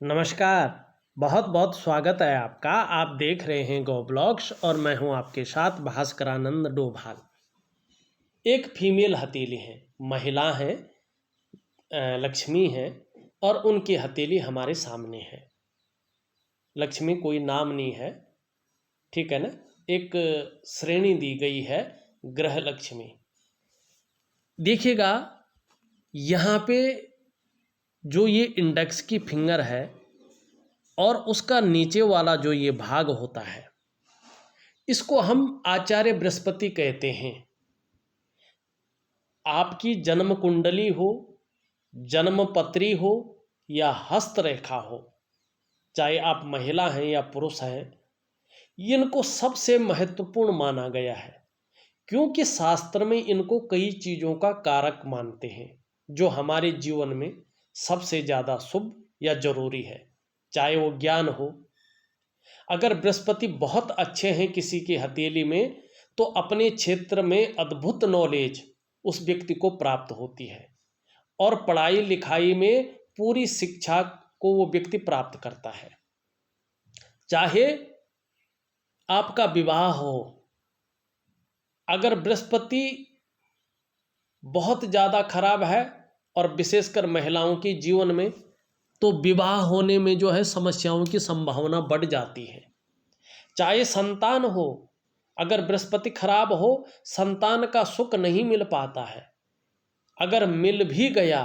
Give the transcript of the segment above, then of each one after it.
नमस्कार। बहुत बहुत स्वागत है आपका। आप देख रहे हैं गो ब्लॉग्स और मैं हूं आपके साथ भास्करानंद डोभाल। एक फीमेल हथेली है, महिला है, लक्ष्मी है और उनकी हथेली हमारे सामने है। लक्ष्मी कोई नाम नहीं है, ठीक है ना। एक श्रेणी दी गई है, ग्रह लक्ष्मी। देखिएगा यहाँ पे जो ये इंडेक्स की फिंगर है और उसका नीचे वाला जो ये भाग होता है, इसको हम आचार्य बृहस्पति कहते हैं। आपकी जन्म कुंडली हो, जन्म पत्री हो या हस्तरेखा हो, चाहे आप महिला हैं या पुरुष हैं, इनको सबसे महत्वपूर्ण माना गया है, क्योंकि शास्त्र में इनको कई चीज़ों का कारक मानते हैं जो हमारे जीवन में सबसे ज़्यादा शुभ या जरूरी है। चाहे वो ज्ञान हो, अगर बृहस्पति बहुत अच्छे हैं किसी की हथेली में, तो अपने क्षेत्र में अद्भुत नॉलेज उस व्यक्ति को प्राप्त होती है और पढ़ाई लिखाई में पूरी शिक्षा को वो व्यक्ति प्राप्त करता है। चाहे आपका विवाह हो, अगर बृहस्पति बहुत ज़्यादा खराब है और विशेषकर महिलाओं के जीवन में, तो विवाह होने में जो है समस्याओं की संभावना बढ़ जाती है। चाहे संतान हो, अगर बृहस्पति खराब हो, संतान का सुख नहीं मिल पाता है। अगर मिल भी गया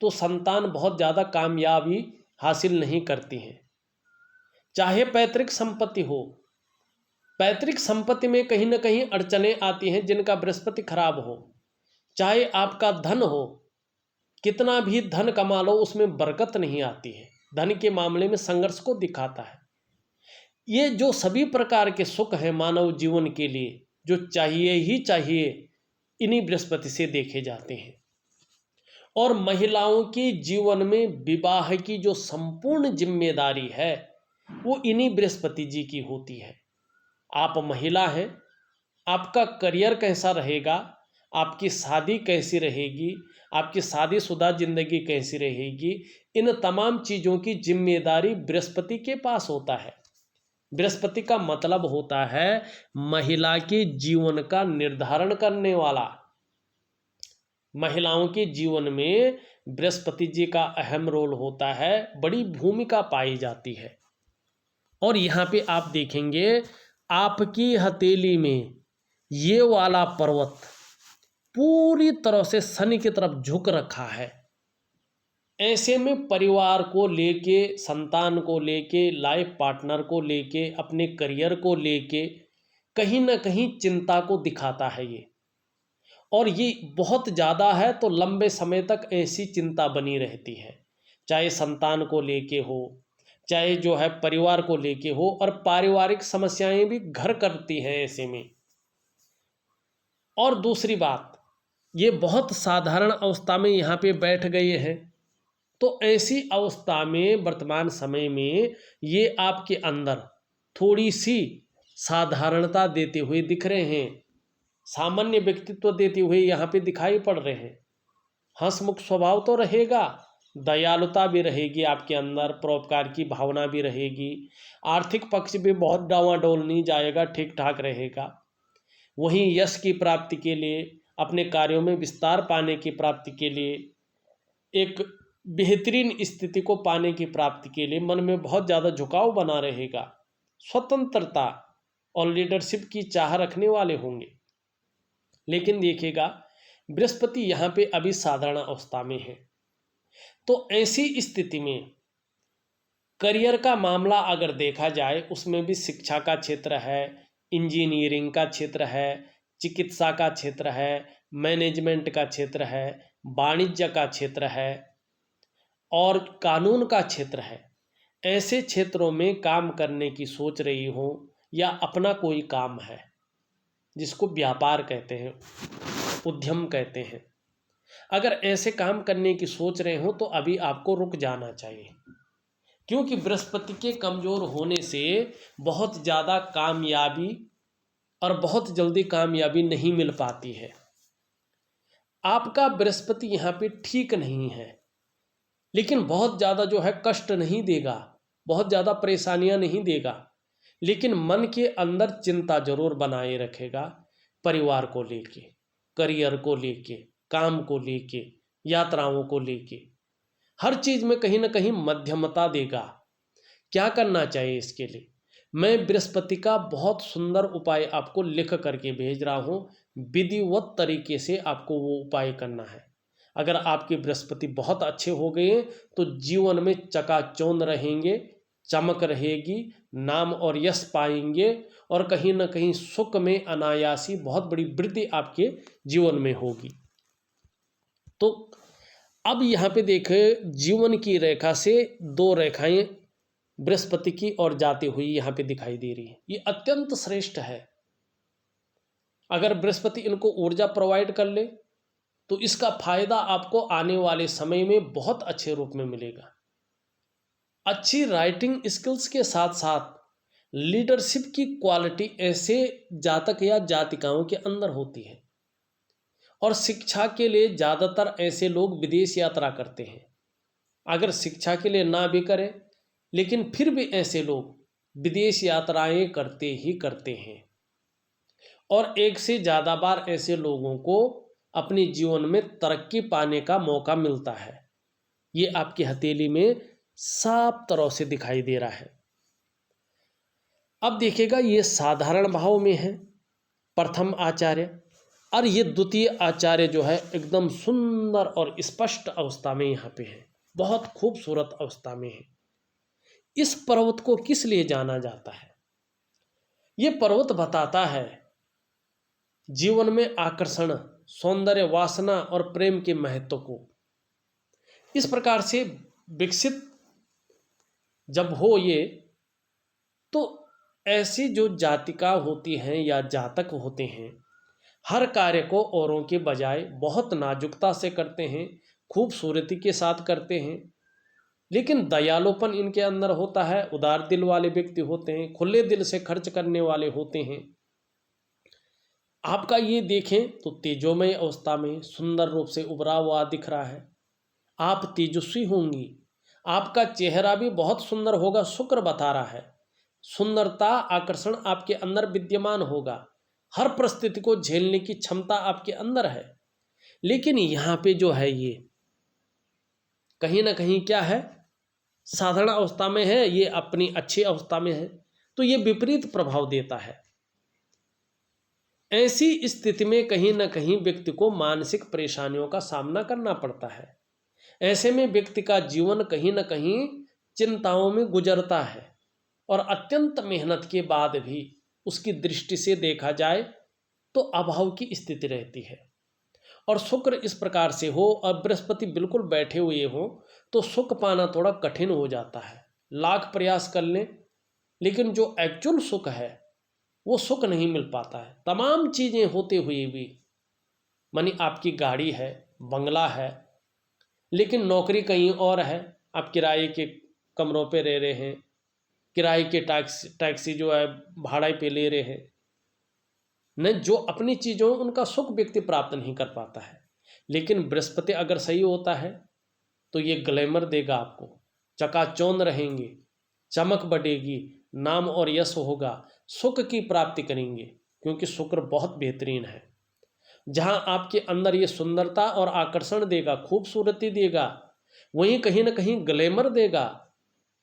तो संतान बहुत ज़्यादा कामयाबी हासिल नहीं करती हैं। चाहे पैतृक संपत्ति हो, पैतृक संपत्ति में कहीं ना कहीं अड़चनें आती हैं जिनका बृहस्पति खराब हो। चाहे आपका धन हो, कितना भी धन कमा लो उसमें बरकत नहीं आती है, धन के मामले में संघर्ष को दिखाता है। ये जो सभी प्रकार के सुख हैं मानव जीवन के लिए, जो चाहिए ही चाहिए, इन्हीं बृहस्पति से देखे जाते हैं। और महिलाओं के जीवन में विवाह की जो संपूर्ण जिम्मेदारी है वो इन्हीं बृहस्पति जी की होती है। आप महिला हैं, आपका करियर कैसा रहेगा, आपकी शादी कैसी रहेगी, आपकी शादीशुदा जिंदगी कैसी रहेगी, इन तमाम चीज़ों की जिम्मेदारी बृहस्पति के पास होता है। बृहस्पति का मतलब होता है महिला के जीवन का निर्धारण करने वाला। महिलाओं के जीवन में बृहस्पति जी का अहम रोल होता है, बड़ी भूमिका पाई जाती है। और यहाँ पे आप देखेंगे आपकी हथेली में ये वाला पर्वत पूरी तरह से शनि की तरफ झुक रखा है। ऐसे में परिवार को लेके, संतान को लेके, लाइफ पार्टनर को लेके, अपने करियर को लेके कहीं ना कहीं चिंता को दिखाता है ये। और ये बहुत ज़्यादा है तो लंबे समय तक ऐसी चिंता बनी रहती है, चाहे संतान को लेके हो, चाहे जो है परिवार को लेके हो, और पारिवारिक समस्याएं भी घर करती हैं ऐसे में। और दूसरी बात, ये बहुत साधारण अवस्था में यहाँ पे बैठ गए हैं, तो ऐसी अवस्था में वर्तमान समय में ये आपके अंदर थोड़ी सी साधारणता देते हुए दिख रहे हैं, सामान्य व्यक्तित्व देते हुए यहाँ पे दिखाई पड़ रहे हैं। हंसमुख स्वभाव तो रहेगा, दयालुता भी रहेगी आपके अंदर, परोपकार की भावना भी रहेगी, आर्थिक पक्ष भी बहुत डावाडोल नहीं जाएगा, ठीक ठाक रहेगा। वहीं यश की प्राप्ति के लिए, अपने कार्यों में विस्तार पाने की प्राप्ति के लिए, एक बेहतरीन स्थिति को पाने की प्राप्ति के लिए मन में बहुत ज़्यादा झुकाव बना रहेगा। स्वतंत्रता और लीडरशिप की चाह रखने वाले होंगे। लेकिन देखिएगा बृहस्पति यहाँ पे अभी साधारण अवस्था में है, तो ऐसी स्थिति में करियर का मामला अगर देखा जाए, उसमें भी शिक्षा का क्षेत्र है, इंजीनियरिंग का क्षेत्र है, चिकित्सा का क्षेत्र है, मैनेजमेंट का क्षेत्र है, वाणिज्य का क्षेत्र है और कानून का क्षेत्र है। ऐसे क्षेत्रों में काम करने की सोच रही हो, या अपना कोई काम है जिसको व्यापार कहते हैं, उद्यम कहते हैं, अगर ऐसे काम करने की सोच रहे हो तो अभी आपको रुक जाना चाहिए, क्योंकि बृहस्पति के कमज़ोर होने से बहुत ज़्यादा कामयाबी और बहुत जल्दी कामयाबी नहीं मिल पाती है। आपका बृहस्पति यहाँ पे ठीक नहीं है, लेकिन बहुत ज़्यादा जो है कष्ट नहीं देगा, बहुत ज़्यादा परेशानियां नहीं देगा, लेकिन मन के अंदर चिंता जरूर बनाए रखेगा। परिवार को लेके, करियर को लेके, काम को लेके, यात्राओं को लेके, हर चीज में कहीं ना कहीं मध्यमता देगा। क्या करना चाहिए इसके लिए? मैं बृहस्पति का बहुत सुंदर उपाय आपको लिख करके भेज रहा हूं। विधिवत तरीके से आपको वो उपाय करना है। अगर आपके बृहस्पति बहुत अच्छे हो गए तो जीवन में चकाचौंध रहेंगे, चमक रहेगी, नाम और यश पाएंगे, और कहीं ना कहीं सुख में अनायासी बहुत बड़ी वृद्धि आपके जीवन में होगी। तो अब यहाँ पे देखे, जीवन की रेखा से दो रेखाएं बृहस्पति की ओर जाती हुई यहाँ पे दिखाई दे रही है। ये अत्यंत श्रेष्ठ है। अगर बृहस्पति इनको ऊर्जा प्रोवाइड कर ले तो इसका फायदा आपको आने वाले समय में बहुत अच्छे रूप में मिलेगा। अच्छी राइटिंग स्किल्स के साथ साथ लीडरशिप की क्वालिटी ऐसे जातक या जातिकाओं के अंदर होती है, और शिक्षा के लिए ज़्यादातर ऐसे लोग विदेश यात्रा करते हैं। अगर शिक्षा के लिए ना भी करें, लेकिन फिर भी ऐसे लोग विदेश यात्राएं करते ही करते हैं, और एक से ज़्यादा बार ऐसे लोगों को अपने जीवन में तरक्की पाने का मौका मिलता है। ये आपकी हथेली में साफ तरह से दिखाई दे रहा है। अब देखिएगा, ये साधारण भाव में है प्रथम आचार्य, और ये द्वितीय आचार्य जो है एकदम सुंदर और स्पष्ट अवस्था में यहाँ पे है, बहुत खूबसूरत अवस्था में है। इस पर्वत को किस लिए जाना जाता है? ये पर्वत बताता है जीवन में आकर्षण, सौंदर्य, वासना और प्रेम के महत्व को। इस प्रकार से विकसित जब हो ये, तो ऐसी जो जातिका होती हैं या जातक होते हैं, हर कार्य को औरों के बजाय बहुत नाजुकता से करते हैं, खूबसूरती के साथ करते हैं, लेकिन दयालुपन इनके अंदर होता है, उदार दिल वाले व्यक्ति होते हैं, खुले दिल से खर्च करने वाले होते हैं। आपका ये देखें तो तेजोमय अवस्था में सुंदर रूप से उभरा हुआ दिख रहा है। आप तेजस्वी होंगी, आपका चेहरा भी बहुत सुंदर होगा, शुक्र बता रहा है। सुंदरता, आकर्षण आपके अंदर विद्यमान होगा, हर परिस्थिति को झेलने की क्षमता आपके अंदर है। लेकिन यहाँ पे जो है ये कहीं ना कहीं क्या है, साधारण अवस्था में है, ये अपनी अच्छी अवस्था में है, तो ये विपरीत प्रभाव देता है। ऐसी स्थिति में कहीं ना कहीं व्यक्ति को मानसिक परेशानियों का सामना करना पड़ता है। ऐसे में व्यक्ति का जीवन कहीं ना कहीं चिंताओं में गुजरता है, और अत्यंत मेहनत के बाद भी उसकी दृष्टि से देखा जाए तो अभाव की स्थिति रहती है। और शुक्र इस प्रकार से हो और बृहस्पति बिल्कुल बैठे हुए हो तो सुख पाना थोड़ा कठिन हो जाता है। लाख प्रयास कर लें, लेकिन जो एक्चुअल सुख है वो सुख नहीं मिल पाता है। तमाम चीज़ें होते हुए भी, मानी आपकी गाड़ी है, बंगला है, लेकिन नौकरी कहीं और है, आप किराए के कमरों पे रह रहे हैं, किराए के टैक्सी जो है भाड़े पे ले रहे हैं, न जो अपनी चीज़ों उनका सुख व्यक्ति प्राप्त नहीं कर पाता है। लेकिन बृहस्पति अगर सही होता है तो ये ग्लैमर देगा आपको, चकाचौंध रहेंगे, चमक बढ़ेगी, नाम और यश होगा, सुख की प्राप्ति करेंगे, क्योंकि शुक्र बहुत बेहतरीन है। जहां आपके अंदर ये सुंदरता और आकर्षण देगा, खूबसूरती देगा, वहीं कहीं ना कहीं ग्लैमर देगा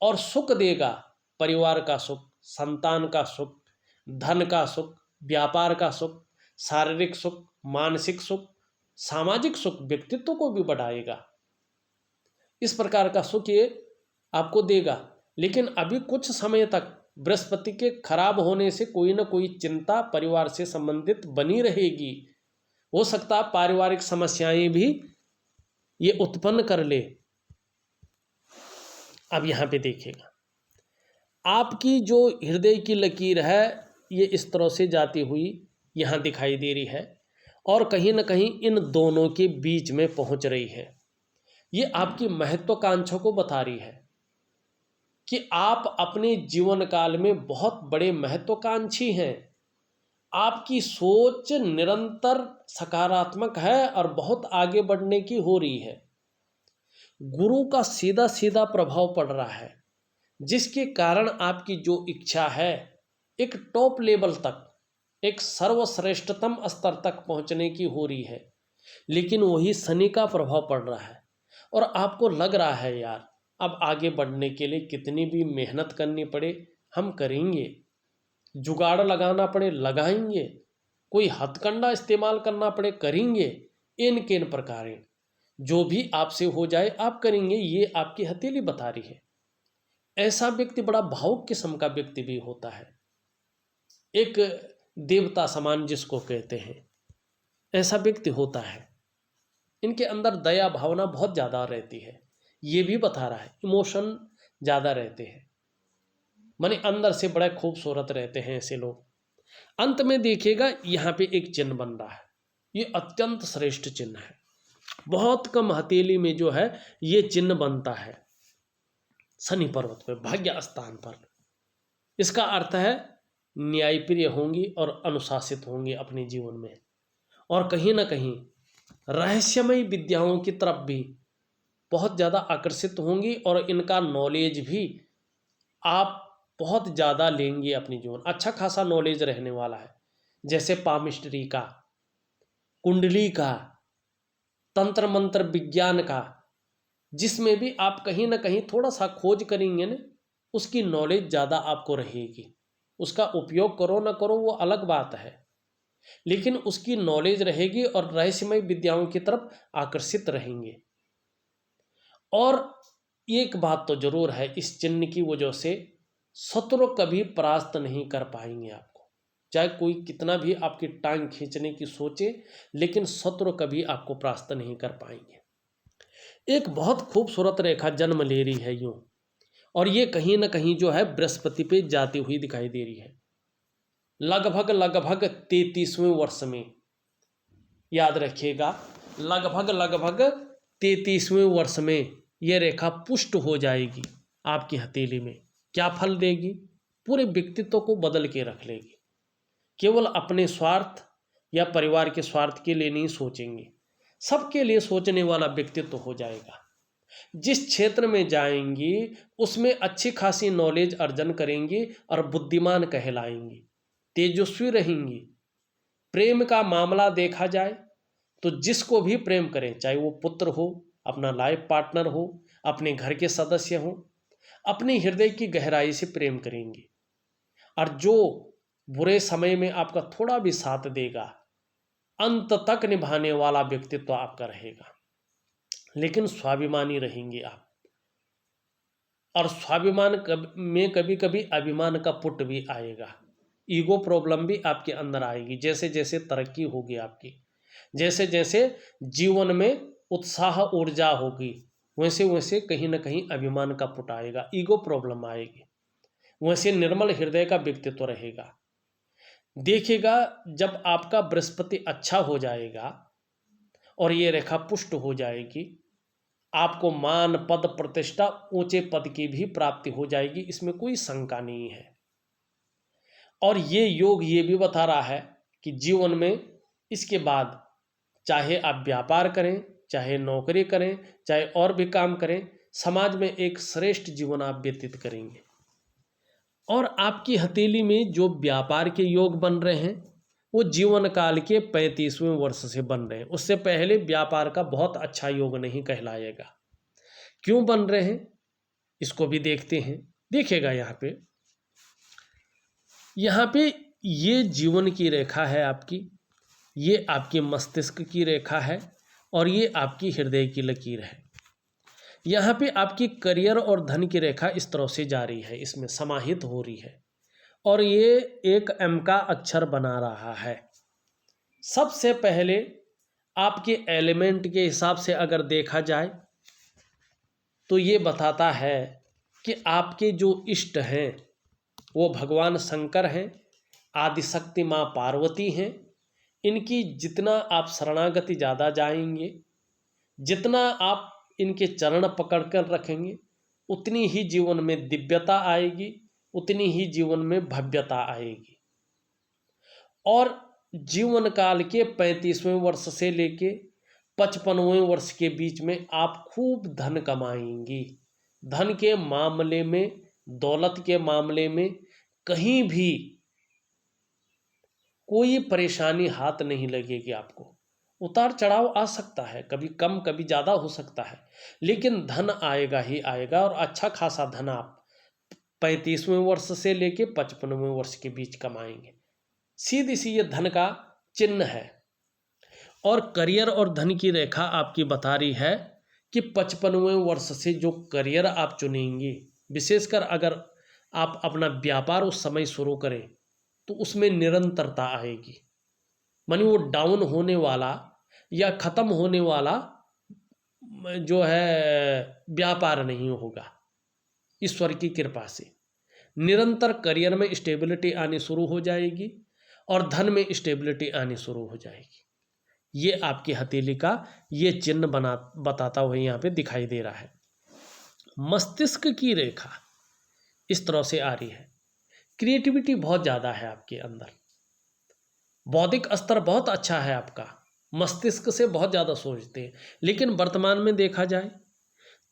और सुख देगा। परिवार का सुख, संतान का सुख, धन का सुख, व्यापार का सुख, शारीरिक सुख, मानसिक सुख, सामाजिक सुख, व्यक्तित्व को भी बढ़ाएगा। इस प्रकार का सुख ये आपको देगा। लेकिन अभी कुछ समय तक बृहस्पति के खराब होने से कोई ना कोई चिंता परिवार से संबंधित बनी रहेगी। हो सकता है पारिवारिक समस्याएं भी ये उत्पन्न कर ले। अब यहाँ पे देखिएगा, आपकी जो हृदय की लकीर है ये इस तरह से जाती हुई यहाँ दिखाई दे रही है, और कहीं ना कहीं इन दोनों के बीच में पहुँच रही है। ये आपकी महत्वाकांक्षा को बता रही है कि आप अपने जीवन काल में बहुत बड़े महत्वाकांक्षी हैं। आपकी सोच निरंतर सकारात्मक है और बहुत आगे बढ़ने की हो रही है। गुरु का सीधा सीधा प्रभाव पड़ रहा है, जिसके कारण आपकी जो इच्छा है एक टॉप लेवल तक, एक सर्वश्रेष्ठतम स्तर तक पहुंचने की हो रही है, लेकिन वही शनि का प्रभाव पड़ रहा है। और आपको लग रहा है यार अब आगे बढ़ने के लिए कितनी भी मेहनत करनी पड़े हम करेंगे, जुगाड़ लगाना पड़े लगाएंगे, कोई हथकंडा इस्तेमाल करना पड़े करेंगे, इन किन प्रकार जो भी आपसे हो जाए आप करेंगे, ये आपकी हथेली बता रही है। ऐसा व्यक्ति बड़ा भावुक किस्म का व्यक्ति भी होता है, एक देवता समान जिसको कहते हैं, ऐसा व्यक्ति होता है। इनके अंदर दया भावना बहुत ज़्यादा रहती है, ये भी बता रहा है। इमोशन ज़्यादा रहते हैं, माने अंदर से बड़े खूबसूरत रहते हैं ऐसे लोग। अंत में देखिएगा यहाँ पे एक चिन्ह बन रहा है, ये अत्यंत श्रेष्ठ चिन्ह है। बहुत कम हथेली में जो है ये चिन्ह बनता है शनि पर्वत पे, भाग्य स्थान पर। इसका अर्थ है न्यायप्रिय होंगी और अनुशासित होंगी अपने जीवन में, और कहीं ना कहीं रहस्यमयी विद्याओं की तरफ भी बहुत ज़्यादा आकर्षित होंगी, और इनका नॉलेज भी आप बहुत ज़्यादा लेंगे अपनी जीवन। अच्छा खासा नॉलेज रहने वाला है, जैसे पामिस्ट्री का, कुंडली का, तंत्र मंत्र विज्ञान का, जिसमें भी आप कहीं ना कहीं थोड़ा सा खोज करेंगे ना, उसकी नॉलेज ज़्यादा आपको रहेगी। उसका उपयोग करो ना करो वो अलग बात है, लेकिन उसकी नॉलेज रहेगी और रहस्यमय विद्याओं की तरफ आकर्षित रहेंगे। और एक बात तो जरूर है, इस चिन्ह की वजह से शत्रु कभी परास्त नहीं कर पाएंगे आपको, चाहे कोई कितना भी आपकी टांग खींचने की सोचे, लेकिन शत्रु कभी आपको परास्त नहीं कर पाएंगे। एक बहुत खूबसूरत रेखा जन्म ले रही है यूं, और ये कहीं ना कहीं जो है बृहस्पति पे जाती हुई दिखाई दे रही है। लगभग लगभग 33वें वर्ष में, याद रखिएगा, लगभग 33वें वर्ष में यह रेखा पुष्ट हो जाएगी आपकी हथेली में। क्या फल देगी? पूरे व्यक्तित्व को बदल के रख लेगी। केवल अपने स्वार्थ या परिवार के स्वार्थ के लिए नहीं सोचेंगे, सबके लिए सोचने वाला व्यक्तित्व हो जाएगा। जिस क्षेत्र में जाएंगी उसमें अच्छी खासी नॉलेज अर्जन करेंगी और बुद्धिमान कहलाएंगी, तेजस्वी रहेंगी। प्रेम का मामला देखा जाए तो जिसको भी प्रेम करें, चाहे वो पुत्र हो, अपना लाइफ पार्टनर हो, अपने घर के सदस्य हो, अपने हृदय की गहराई से प्रेम करेंगे। और जो बुरे समय में आपका थोड़ा भी साथ देगा, अंत तक निभाने वाला व्यक्तित्व आपका रहेगा। लेकिन स्वाभिमानी रहेंगे आप, और स्वाभिमान में कभी कभी अभिमान का पुट भी आएगा, ईगो प्रॉब्लम भी आपके अंदर आएगी। जैसे जैसे तरक्की होगी आपकी, जैसे जैसे जीवन में उत्साह ऊर्जा होगी, वैसे वैसे कहीं ना कहीं अभिमान का पुट आएगा, ईगो प्रॉब्लम आएगी। वैसे निर्मल हृदय का व्यक्तित्व रहेगा। देखिएगा जब आपका बृहस्पति अच्छा हो जाएगा और ये रेखा पुष्ट हो जाएगी, आपको मान पद प्रतिष्ठा ऊंचे पद की भी प्राप्ति हो जाएगी, इसमें कोई शंका नहीं है। और ये योग ये भी बता रहा है कि जीवन में इसके बाद चाहे आप व्यापार करें, चाहे नौकरी करें, चाहे और भी काम करें, समाज में एक श्रेष्ठ जीवन आप व्यतीत करेंगे। और आपकी हथेली में जो व्यापार के योग बन रहे हैं वो जीवन काल के 35वें वर्ष से बन रहे हैं, उससे पहले व्यापार का बहुत अच्छा योग नहीं कहलाएगा। क्यों बन रहे हैं इसको भी देखते हैं। देखिएगा यहाँ पे ये जीवन की रेखा है आपकी, ये आपके मस्तिष्क की रेखा है, और ये आपकी हृदय की लकीर है। यहाँ पे आपकी करियर और धन की रेखा इस तरह से जा रही है, इसमें समाहित हो रही है, और ये एक एम का अक्षर बना रहा है। सबसे पहले आपके एलिमेंट के हिसाब से अगर देखा जाए तो ये बताता है कि आपके जो इष्ट हैं वो भगवान शंकर हैं, आदिशक्ति माँ पार्वती हैं। इनकी जितना आप शरणागति ज़्यादा जाएंगे, जितना आप इनके चरण पकड़ कर रखेंगे, उतनी ही जीवन में दिव्यता आएगी, उतनी ही जीवन में भव्यता आएगी। और जीवन काल के 35वें वर्ष से लेके 55वें वर्ष के बीच में आप खूब धन कमाएंगी। धन के मामले में, दौलत के मामले में कहीं भी कोई परेशानी हाथ नहीं लगेगी आपको। उतार चढ़ाव आ सकता है, कभी कम कभी ज़्यादा हो सकता है, लेकिन धन आएगा ही आएगा, और अच्छा खासा धन आप 35वें वर्ष से लेके 55वें वर्ष के बीच कमाएंगे। सीधी सी ये धन का चिन्ह है। और करियर और धन की रेखा आपकी बता रही है कि 55वें वर्ष से जो करियर आप चुनेंगे, विशेषकर अगर आप अपना व्यापार उस समय शुरू करें तो उसमें निरंतरता आएगी। मानी वो डाउन होने वाला या ख़त्म होने वाला जो है व्यापार नहीं होगा। ईश्वर की कृपा से निरंतर करियर में स्टेबिलिटी आनी शुरू हो जाएगी और धन में स्टेबिलिटी आनी शुरू हो जाएगी। ये आपकी हथेली का ये चिन्ह बताता हुआ यहाँ पे दिखाई दे रहा है। मस्तिष्क की रेखा इस तरह से आ रही है। क्रिएटिविटी बहुत ज़्यादा है आपके अंदर, बौद्धिक स्तर बहुत अच्छा है आपका, मस्तिष्क से बहुत ज़्यादा सोचते हैं। लेकिन वर्तमान में देखा जाए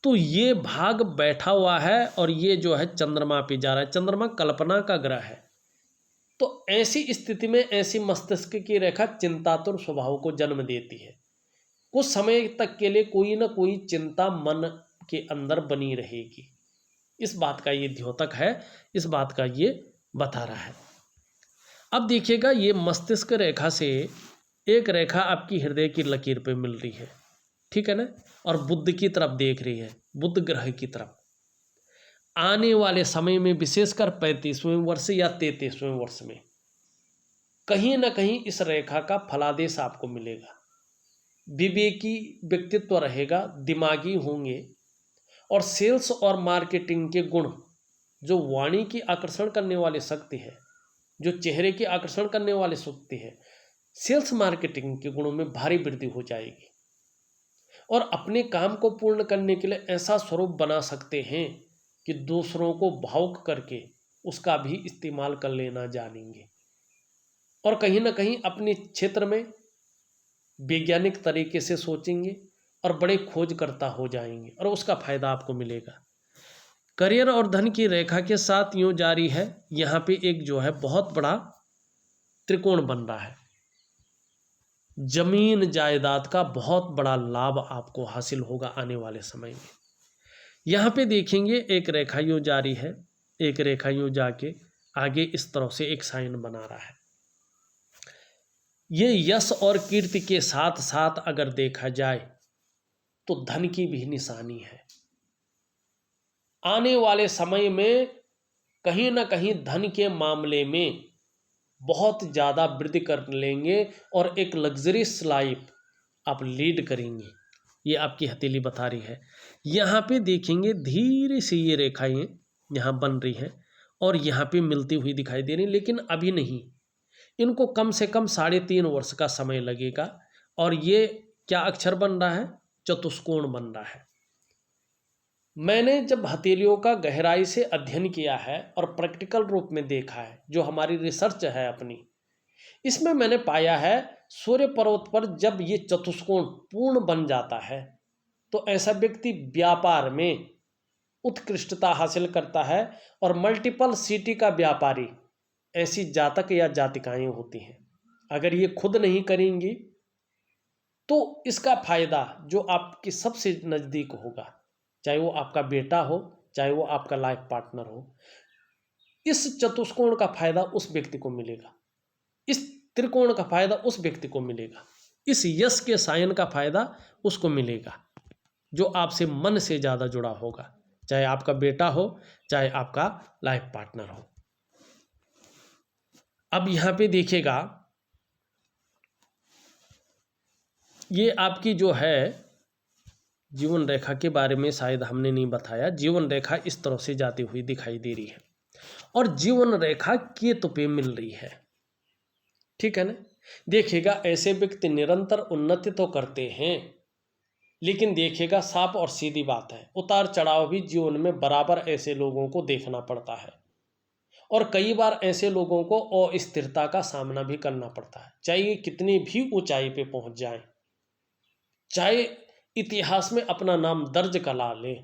तो ये भाग बैठा हुआ है और ये जो है चंद्रमा पे जा रहा है। चंद्रमा कल्पना का ग्रह है, तो ऐसी स्थिति में ऐसी मस्तिष्क की रेखा चिंतातुर स्वभाव को जन्म देती है। कुछ समय तक के लिए कोई ना कोई चिंता मन के अंदर बनी रहेगी। इस बात का ये द्योतक है, इस बात का ये बता रहा है। अब देखिएगा, ये मस्तिष्क रेखा से एक रेखा आपकी हृदय की लकीर पे मिल रही है, ठीक है ना, और बुध की तरफ देख रही है, बुध ग्रह की तरफ। आने वाले समय में विशेषकर 35वें वर्ष या 33वें वर्ष में कहीं ना कहीं इस रेखा का फलादेश आपको मिलेगा। विवेकी व्यक्तित्व रहेगा, दिमागी होंगे, और सेल्स और मार्केटिंग के गुण, जो वाणी की आकर्षण करने वाली शक्ति है, जो चेहरे की आकर्षण करने वाली शक्ति है, सेल्स मार्केटिंग के गुणों में भारी वृद्धि हो जाएगी। और अपने काम को पूर्ण करने के लिए ऐसा स्वरूप बना सकते हैं कि दूसरों को भावुक करके उसका भी इस्तेमाल कर लेना जानेंगे। और कहीं ना कहीं अपने क्षेत्र में वैज्ञानिक तरीके से सोचेंगे और बड़े खोजकर्ता हो जाएंगे, और उसका फायदा आपको मिलेगा। करियर और धन की रेखा के साथ यूँ जारी है। यहाँ पे एक जो है बहुत बड़ा त्रिकोण बन रहा है। जमीन जायदाद का बहुत बड़ा लाभ आपको हासिल होगा आने वाले समय में। यहाँ पे देखेंगे एक रेखा यूँ जारी है, एक रेखा यूँ जाके आगे इस तरह से एक साइन बना रहा है। ये यश और कीर्ति के साथ साथ अगर देखा जाए तो धन की भी निशानी है। आने वाले समय में कहीं ना कहीं धन के मामले में बहुत ज़्यादा वृद्धि कर लेंगे और एक लग्जरियस लाइफ आप लीड करेंगे। ये आपकी हथेली बता रही है। यहाँ पे देखेंगे धीरे से ये रेखाएं यहाँ बन रही हैं और यहाँ पे मिलती हुई दिखाई दे रही, लेकिन अभी नहीं। इनको कम से कम 3.5 वर्ष का समय लगेगा। और ये क्या अक्षर बन रहा है? चतुष्कोण बन रहा है। मैंने जब हथेलियों का गहराई से अध्ययन किया है और प्रैक्टिकल रूप में देखा है, जो हमारी रिसर्च है अपनी, इसमें मैंने पाया है सूर्य पर्वत पर जब ये चतुष्कोण पूर्ण बन जाता है तो ऐसा व्यक्ति व्यापार में उत्कृष्टता हासिल करता है और मल्टीपल सिटी का व्यापारी ऐसी जातक या जातिकाएं होती हैं। अगर ये खुद नहीं करेंगी तो इसका फायदा जो आपके सबसे नज़दीक होगा, चाहे वो आपका बेटा हो, चाहे वो आपका लाइफ पार्टनर हो, इस चतुष्कोण का फायदा उस व्यक्ति को मिलेगा, इस त्रिकोण का फायदा उस व्यक्ति को मिलेगा, इस यश के सायन का फायदा उसको मिलेगा जो आपसे मन से ज़्यादा जुड़ा होगा, चाहे आपका बेटा हो, चाहे आपका लाइफ पार्टनर हो। अब यहाँ पे देखिएगा, ये आपकी जो है जीवन रेखा के बारे में शायद हमने नहीं बताया। जीवन रेखा इस तरह से जाती हुई दिखाई दे रही है और जीवन रेखा केतु पे मिल रही है, ठीक है ना। देखिएगा ऐसे व्यक्ति निरंतर उन्नति तो करते हैं, लेकिन देखिएगा साफ और सीधी बात है, उतार चढ़ाव भी जीवन में बराबर ऐसे लोगों को देखना पड़ता है। और कई बार ऐसे लोगों को अस्थिरता का सामना भी करना पड़ता है, चाहे कितनी भी ऊंचाई पे पहुंच जाएं। चाहे इतिहास में अपना नाम दर्ज करा ले,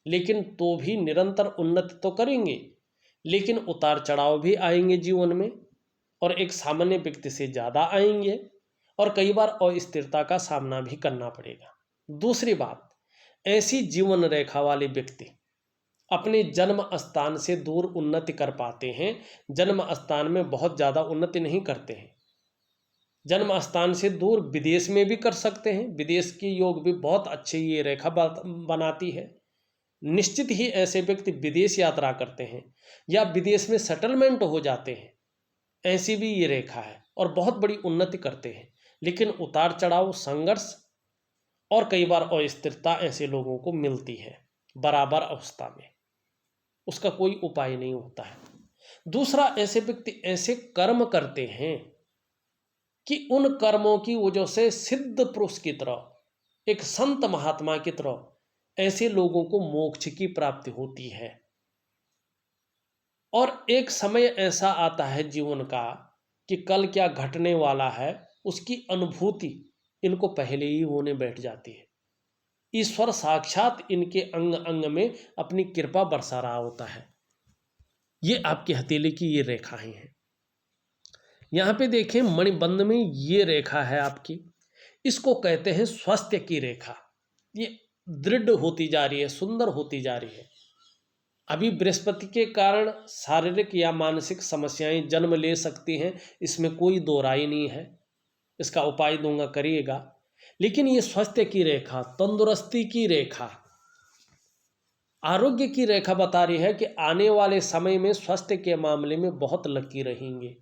लेकिन तो भी निरंतर उन्नति तो करेंगे, लेकिन उतार चढ़ाव भी आएंगे जीवन में, और एक सामान्य व्यक्ति से ज़्यादा आएंगे, और कई बार अस्थिरता का सामना भी करना पड़ेगा। दूसरी बात, ऐसी जीवन रेखा वाले व्यक्ति अपने जन्म स्थान से दूर उन्नति कर पाते हैं, जन्म स्थान में बहुत ज़्यादा उन्नति नहीं करते हैं। जन्म स्थान से दूर विदेश में भी कर सकते हैं, विदेश की योग भी बहुत अच्छी ये रेखा बनाती है। निश्चित ही ऐसे व्यक्ति विदेश यात्रा करते हैं या विदेश में सेटलमेंट हो जाते हैं, ऐसी भी ये रेखा है, और बहुत बड़ी उन्नति करते हैं। लेकिन उतार चढ़ाव, संघर्ष और कई बार अस्थिरता ऐसे लोगों को मिलती है बराबर अवस्था में, उसका कोई उपाय नहीं होता है। दूसरा, ऐसे व्यक्ति ऐसे कर्म करते हैं कि उन कर्मों की वजह से सिद्ध पुरुष की तरह, एक संत महात्मा की तरह ऐसे लोगों को मोक्ष की प्राप्ति होती है। और एक समय ऐसा आता है जीवन का कि कल क्या घटने वाला है उसकी अनुभूति इनको पहले ही होने बैठ जाती है। ईश्वर साक्षात इनके अंग अंग में अपनी कृपा बरसा रहा होता है। ये आपकी हथेली की ये रेखाएं हैं। यहाँ पे देखें, मणिबंध में ये रेखा है आपकी, इसको कहते हैं स्वास्थ्य की रेखा। ये दृढ़ होती जा रही है, सुंदर होती जा रही है। अभी बृहस्पति के कारण शारीरिक या मानसिक समस्याएं जन्म ले सकती हैं, इसमें कोई दो राय नहीं है, इसका उपाय दूंगा, करिएगा। लेकिन ये स्वास्थ्य की रेखा, तंदुरुस्ती की रेखा, आरोग्य की रेखा बता रही है कि आने वाले समय में स्वास्थ्य के मामले में बहुत लकी रहेंगे।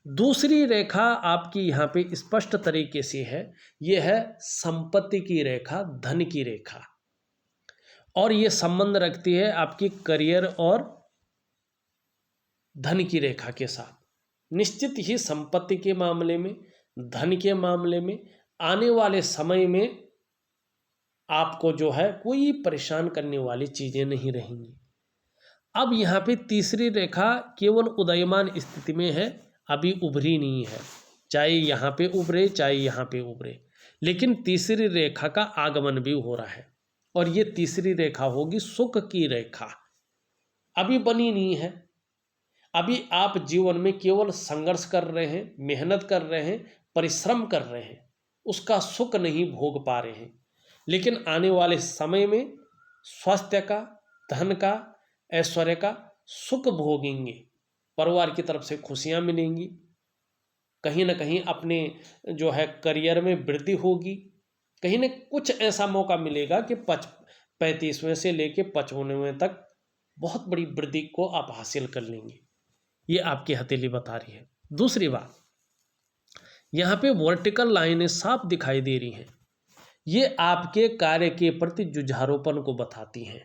दूसरी रेखा आपकी यहाँ पे स्पष्ट तरीके से है, ये है संपत्ति की रेखा, धन की रेखा, और ये संबंध रखती है आपकी करियर और धन की रेखा के साथ। निश्चित ही संपत्ति के मामले में, धन के मामले में आने वाले समय में आपको जो है कोई परेशान करने वाली चीज़ें नहीं रहेंगी। अब यहाँ पे तीसरी रेखा केवल उदयमान स्थिति में है, अभी उभरी नहीं है, चाहे यहाँ पे उभरे चाहे यहाँ पे उभरे, लेकिन तीसरी रेखा का आगमन भी हो रहा है, और ये तीसरी रेखा होगी सुख की रेखा। अभी बनी नहीं है, अभी आप जीवन में केवल संघर्ष कर रहे हैं, मेहनत कर रहे हैं, परिश्रम कर रहे हैं, उसका सुख नहीं भोग पा रहे हैं। लेकिन आने वाले समय में स्वास्थ्य का, धन का, ऐश्वर्य का सुख भोगेंगे, परिवार की तरफ से खुशियां मिलेंगी, कहीं ना कहीं अपने जो है करियर में वृद्धि होगी, कहीं न कुछ ऐसा मौका मिलेगा कि 35वें से लेके 55वें तक बहुत बड़ी वृद्धि को आप हासिल कर लेंगे। ये आपकी हथेली बता रही है। दूसरी बात, यहाँ पे वर्टिकल लाइनें साफ दिखाई दे रही हैं, ये आपके कार्य के प्रति जुझारूपन को बताती हैं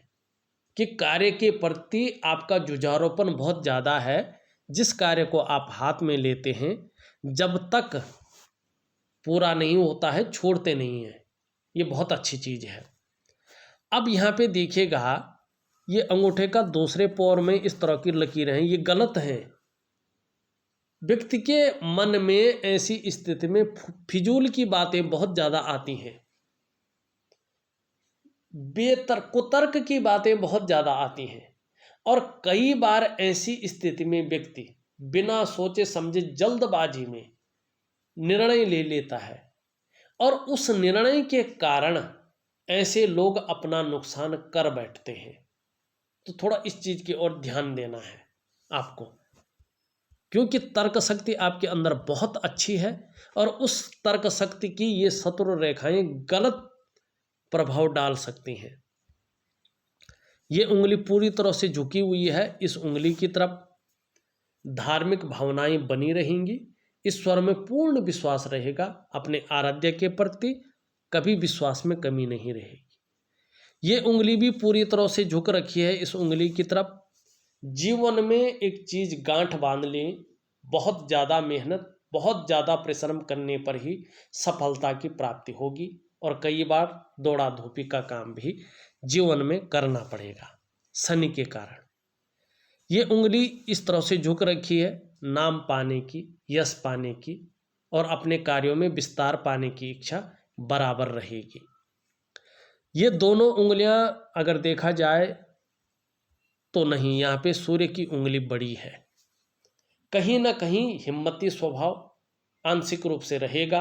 कि कार्य के प्रति आपका जुझारूपन बहुत ज़्यादा है। जिस कार्य को आप हाथ में लेते हैं, जब तक पूरा नहीं होता है छोड़ते नहीं हैं, ये बहुत अच्छी चीज़ है। अब यहाँ पे देखिएगा, ये अंगूठे का दूसरे पौर में इस तरह की लकीरें हैं, ये गलत हैं। व्यक्ति के मन में ऐसी स्थिति में फिजूल की बातें बहुत ज़्यादा आती हैं, कुतर्क की बातें बहुत ज़्यादा आती हैं, और कई बार ऐसी स्थिति में व्यक्ति बिना सोचे समझे जल्दबाजी में निर्णय ले लेता है, और उस निर्णय के कारण ऐसे लोग अपना नुकसान कर बैठते हैं। तो थोड़ा इस चीज़ की ओर ध्यान देना है आपको, क्योंकि तर्क शक्ति आपके अंदर बहुत अच्छी है, और उस तर्क शक्ति की ये शत्रु रेखाएं गलत प्रभाव डाल सकती हैं। ये उंगली पूरी तरह से झुकी हुई है, इस उंगली की तरफ धार्मिक भावनाएं बनी रहेंगी, ईश्वर में पूर्ण विश्वास रहेगा, अपने आराध्य के प्रति कभी विश्वास में कमी नहीं रहेगी। ये उंगली भी पूरी तरह से झुक रखी है इस उंगली की तरफ। जीवन में एक चीज़ गांठ बांध लें, बहुत ज़्यादा मेहनत, बहुत ज़्यादा परिश्रम करने पर ही सफलता की प्राप्ति होगी, और कई बार दौड़ा धूपी का काम भी जीवन में करना पड़ेगा शनि के कारण। ये उंगली इस तरह से झुक रखी है नाम पाने की, यश पाने की, और अपने कार्यों में विस्तार पाने की इच्छा बराबर रहेगी। ये दोनों उंगलियां अगर देखा जाए तो नहीं, यहाँ पे सूर्य की उंगली बड़ी है। कहीं ना कहीं हिम्मती स्वभाव आंशिक रूप से रहेगा,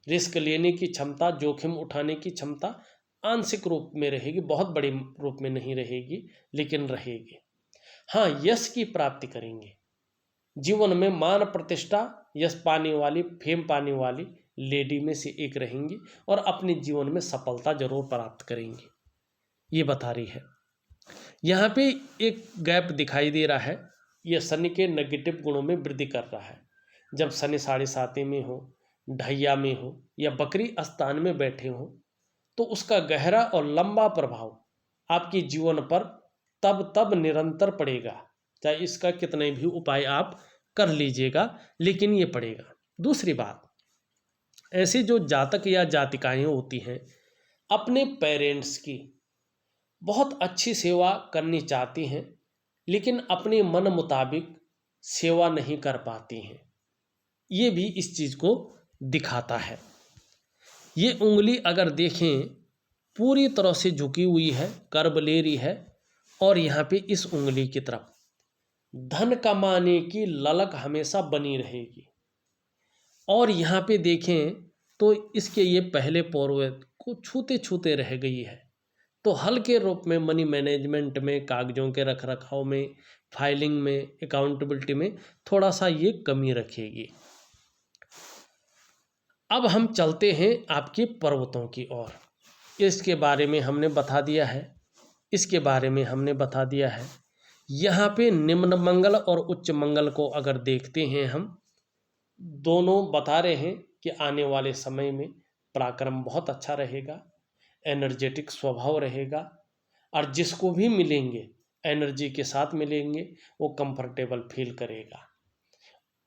रिस्क लेने की क्षमता, जोखिम उठाने की क्षमता आंशिक रूप में रहेगी, बहुत बड़े रूप में नहीं रहेगी लेकिन रहेगी। हाँ, यश की प्राप्ति करेंगे, जीवन में मान प्रतिष्ठा, यश पाने वाली, फेम पाने वाली लेडी में से एक रहेंगी और अपने जीवन में सफलता जरूर प्राप्त करेंगे, ये बता रही है। यहाँ पे एक गैप दिखाई दे रहा है, यह शनि के नेगेटिव गुणों में वृद्धि कर रहा है। जब शनि 7.5 में हो, ढैया में हो या बकरी स्थान में बैठे हो तो उसका गहरा और लंबा प्रभाव आपके जीवन पर तब तब निरंतर पड़ेगा, चाहे इसका कितने भी उपाय आप कर लीजिएगा, लेकिन ये पड़ेगा। दूसरी बात, ऐसे जो जातक या जातिकाएं होती हैं अपने पेरेंट्स की बहुत अच्छी सेवा करनी चाहती हैं लेकिन अपने मन मुताबिक सेवा नहीं कर पाती हैं, ये भी इस चीज़ को दिखाता है। ये उंगली अगर देखें पूरी तरह से झुकी हुई है, कर्ब ले रही है और यहाँ पे इस उंगली की तरफ धन कमाने की ललक हमेशा बनी रहेगी। और यहाँ पे देखें तो इसके ये पहले पौर्व को छूते छूते रह गई है, तो हल्के रूप में मनी मैनेजमेंट में, कागजों के रख रखाव में, फाइलिंग में, अकाउंटेबिलिटी में थोड़ा सा ये कमी रखेगी। अब हम चलते हैं आपके पर्वतों की ओर। इसके बारे में हमने बता दिया है, इसके बारे में हमने बता दिया है। यहाँ पे निम्न मंगल और उच्च मंगल को अगर देखते हैं हम, दोनों बता रहे हैं कि आने वाले समय में पराक्रम बहुत अच्छा रहेगा, एनर्जेटिक स्वभाव रहेगा और जिसको भी मिलेंगे एनर्जी के साथ मिलेंगे, वो कंफर्टेबल फील करेगा।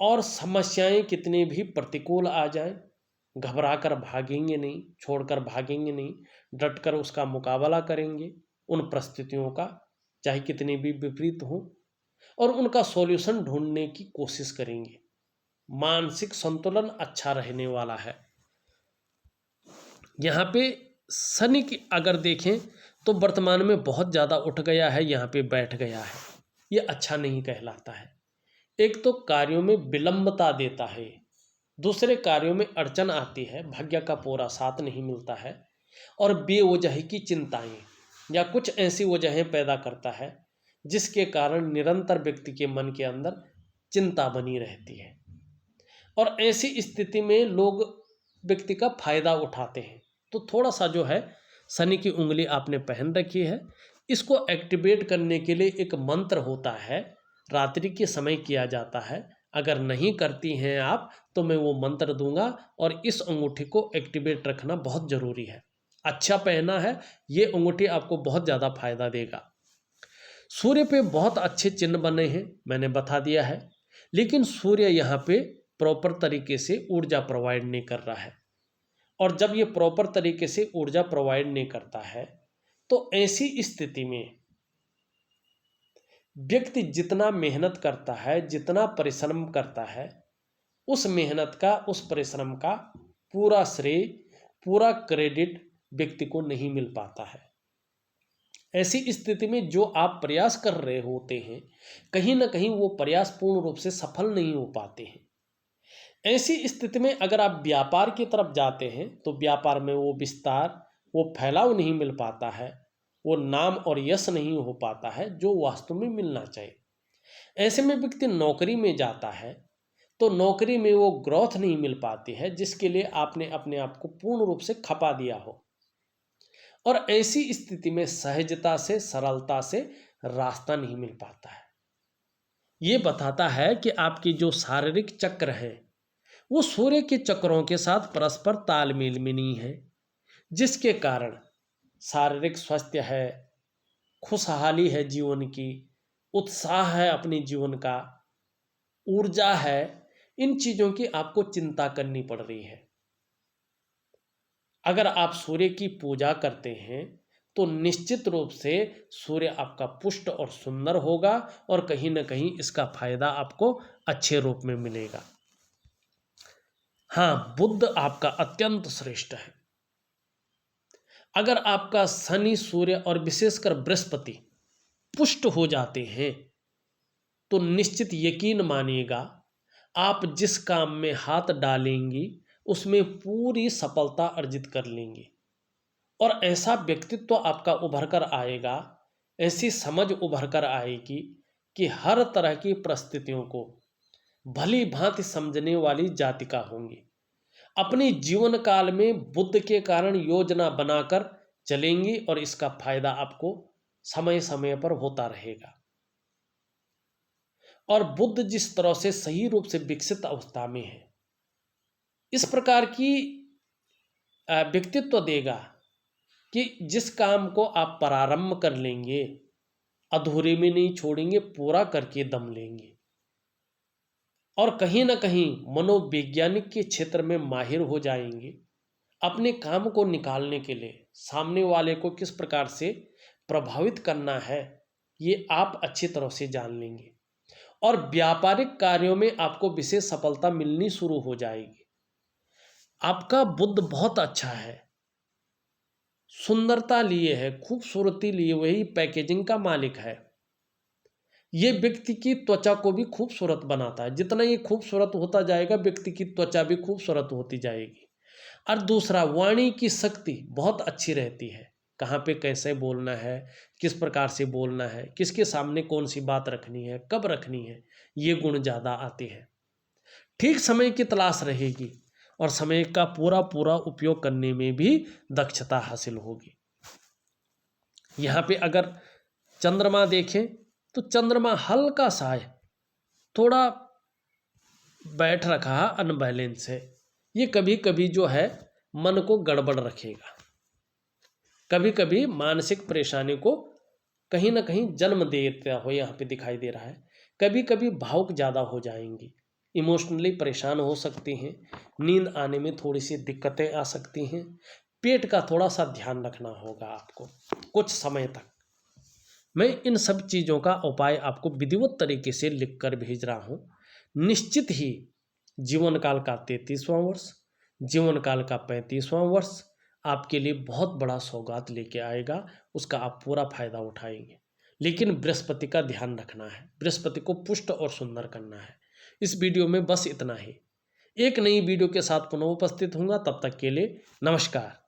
और समस्याएं कितनी भी प्रतिकूल आ जाएं, घबरा कर भागेंगे नहीं, छोड़कर भागेंगे नहीं, डटकर उसका मुकाबला करेंगे उन परिस्थितियों का, चाहे कितनी भी विपरीत हो, और उनका सॉल्यूशन ढूंढने की कोशिश करेंगे। मानसिक संतुलन अच्छा रहने वाला है। यहाँ पे शनि की अगर देखें तो वर्तमान में बहुत ज़्यादा उठ गया है, यहाँ पे बैठ गया है, ये अच्छा नहीं कहलाता है। एक तो कार्यों में विलंबता देता है, दूसरे कार्यों में अड़चन आती है, भाग्य का पूरा साथ नहीं मिलता है, और बेवजह की चिंताएं या कुछ ऐसी वजहें पैदा करता है जिसके कारण निरंतर व्यक्ति के मन के अंदर चिंता बनी रहती है। और ऐसी स्थिति में लोग व्यक्ति का फायदा उठाते हैं। तो थोड़ा सा जो है शनि की उंगली आपने पहन रखी है, इसको एक्टिवेट करने के लिए एक मंत्र होता है, रात्रि के समय किया जाता है। अगर नहीं करती हैं आप तो मैं वो मंत्र दूंगा, और इस अंगूठी को एक्टिवेट रखना बहुत ज़रूरी है। अच्छा पहना है, ये अंगूठी आपको बहुत ज़्यादा फायदा देगा। सूर्य पे बहुत अच्छे चिन्ह बने हैं, मैंने बता दिया है, लेकिन सूर्य यहाँ पे प्रॉपर तरीके से ऊर्जा प्रोवाइड नहीं कर रहा है। और जब ये प्रॉपर तरीके से ऊर्जा प्रोवाइड नहीं करता है तो ऐसी स्थिति में व्यक्ति जितना मेहनत करता है, जितना परिश्रम करता है, उस मेहनत का, उस परिश्रम का पूरा श्रेय, पूरा क्रेडिट व्यक्ति को नहीं मिल पाता है। ऐसी स्थिति में जो आप प्रयास कर रहे होते हैं, कहीं ना कहीं वो प्रयास पूर्ण रूप से सफल नहीं हो पाते हैं। ऐसी स्थिति में अगर आप व्यापार की तरफ जाते हैं तो व्यापार में वो विस्तार, वो फैलाव नहीं मिल पाता है, वो नाम और यश नहीं हो पाता है जो वास्तव में मिलना चाहिए। ऐसे में व्यक्ति नौकरी में जाता है तो नौकरी में वो ग्रोथ नहीं मिल पाती है जिसके लिए आपने अपने आप को पूर्ण रूप से खपा दिया हो। और ऐसी स्थिति में सहजता से, सरलता से रास्ता नहीं मिल पाता है। ये बताता है कि आपकी जो शारीरिक चक्र है वो सूर्य के चक्रों के साथ परस्पर तालमेल में नहीं है, जिसके कारण शारीरिक स्वास्थ्य है, खुशहाली है जीवन की, उत्साह है अपने जीवन का, ऊर्जा है, इन चीज़ों की आपको चिंता करनी पड़ रही है। अगर आप सूर्य की पूजा करते हैं तो निश्चित रूप से सूर्य आपका पुष्ट और सुंदर होगा और कहीं ना कहीं इसका फायदा आपको अच्छे रूप में मिलेगा। हाँ, बुध आपका अत्यंत श्रेष्ठ है, अगर आपका शनि, सूर्य और विशेषकर बृहस्पति पुष्ट हो जाते हैं तो निश्चित यकीन मानिएगा, आप जिस काम में हाथ डालेंगी उसमें पूरी सफलता अर्जित कर लेंगे और ऐसा व्यक्तित्व आपका उभर कर आएगा, ऐसी समझ उभर कर आएगी कि हर तरह की परिस्थितियों को भली भांति समझने वाली जातिका होंगी। अपनी जीवन काल में बुद्ध के कारण योजना बनाकर चलेंगी और इसका फायदा आपको समय समय पर होता रहेगा। और बुद्ध जिस तरह से सही रूप से विकसित अवस्था में है, इस प्रकार की व्यक्तित्व देगा कि जिस काम को आप प्रारंभ कर लेंगे अधूरे में नहीं छोड़ेंगे, पूरा करके दम लेंगे और कहीं ना कहीं मनोवैज्ञानिक के क्षेत्र में माहिर हो जाएंगे। अपने काम को निकालने के लिए सामने वाले को किस प्रकार से प्रभावित करना है ये आप अच्छी तरह से जान लेंगे और व्यापारिक कार्यों में आपको विशेष सफलता मिलनी शुरू हो जाएगी। आपका बुद्ध बहुत अच्छा है, सुंदरता लिए है, खूबसूरती लिए, वही पैकेजिंग का मालिक है। ये व्यक्ति की त्वचा को भी खूबसूरत बनाता है। जितना ये खूबसूरत होता जाएगा व्यक्ति की त्वचा भी खूबसूरत होती जाएगी। और दूसरा, वाणी की शक्ति बहुत अच्छी रहती है। कहाँ पे कैसे बोलना है, किस प्रकार से बोलना है, किसके सामने कौन सी बात रखनी है, कब रखनी है, ये गुण ज़्यादा आते हैं। ठीक समय की तलाश रहेगी और समय का पूरा पूरा उपयोग करने में भी दक्षता हासिल होगी। यहाँ पे अगर चंद्रमा देखें तो चंद्रमा हल्का सा है, थोड़ा बैठ रखा है, अनबैलेंस है। ये कभी कभी जो है मन को गड़बड़ रखेगा, कभी कभी मानसिक परेशानी को कहीं ना कहीं जन्म देता हो, यहाँ पे दिखाई दे रहा है। कभी कभी भावुक ज़्यादा हो जाएंगी, इमोशनली परेशान हो सकती हैं, नींद आने में थोड़ी सी दिक्कतें आ सकती हैं। पेट का थोड़ा सा ध्यान रखना होगा आपको कुछ समय तक। मैं इन सब चीज़ों का उपाय आपको विधिवत तरीके से लिख कर भेज रहा हूँ। निश्चित ही जीवन काल का 33वां वर्ष, जीवन काल का 35वां वर्ष आपके लिए बहुत बड़ा सौगात लेके आएगा, उसका आप पूरा फायदा उठाएंगे। लेकिन बृहस्पति का ध्यान रखना है, बृहस्पति को पुष्ट और सुंदर करना है। इस वीडियो में बस इतना ही। एक नई वीडियो के साथ पुनः उपस्थित होऊंगा, तब तक के लिए नमस्कार।